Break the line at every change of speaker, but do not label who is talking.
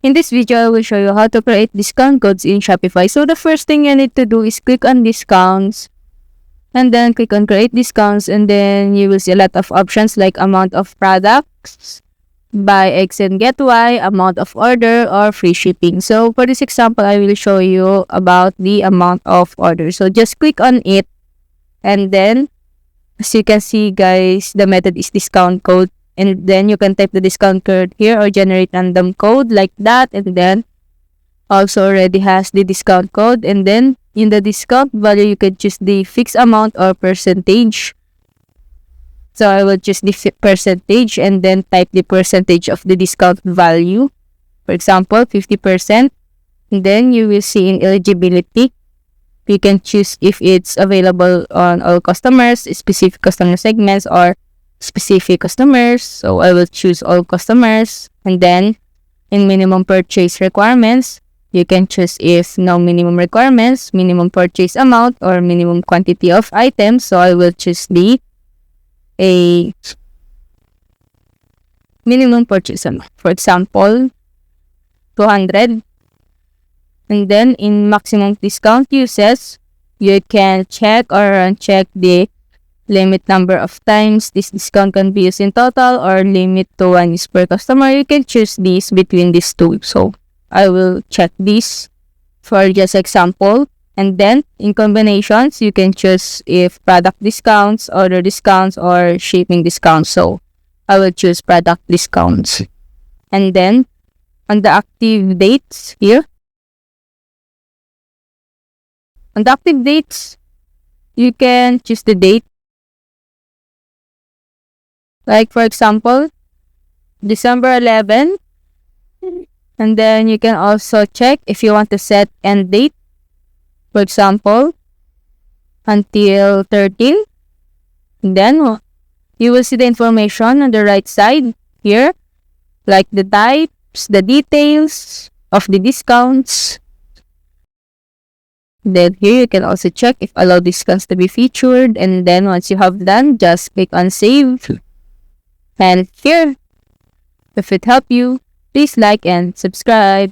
In this video, I will show you how to create discount codes in Shopify. So the first thing you need to do is click on discounts and then click on create discounts, and then you will see a lot of options like amount of products, buy X and get Y, amount of order, or free shipping. So for this example, I will show you about the amount of order. So just click on it, and then as you can see, guys, the method is discount code. And then you can type the discount code here or generate random code like that. And then also already has the discount code. And then in the discount value, you can choose the fixed amount or percentage. So I will choose the percentage and then type the percentage of the discount value. For example, 50%. And then you will see in eligibility, you can choose if it's available on all customers, specific customer segments, or specific customers. So I will choose all customers. And then in minimum purchase requirements, you can choose if no minimum requirements, minimum purchase amount, or minimum quantity of items. So I will choose a minimum purchase amount. For example, 200. And then in maximum discount uses, you can check or uncheck the limit number of times this discount can be used in total, or limit to 1 use per customer. You can choose this between these two. So I will check this for just example. And then in combinations, you can choose if product discounts, order discounts, or shipping discounts. So I will choose product discounts. And then on the active dates here, on the active dates, you can choose the date. Like for example, December 11. And then you can also check if you want to set end date. For example, until 13. And then you will see the information on the right side here, like the types, the details of the discounts. Then here you can also check if allow discounts to be featured. And then once you have done, just click on save. And here, if it helped you, please like and subscribe.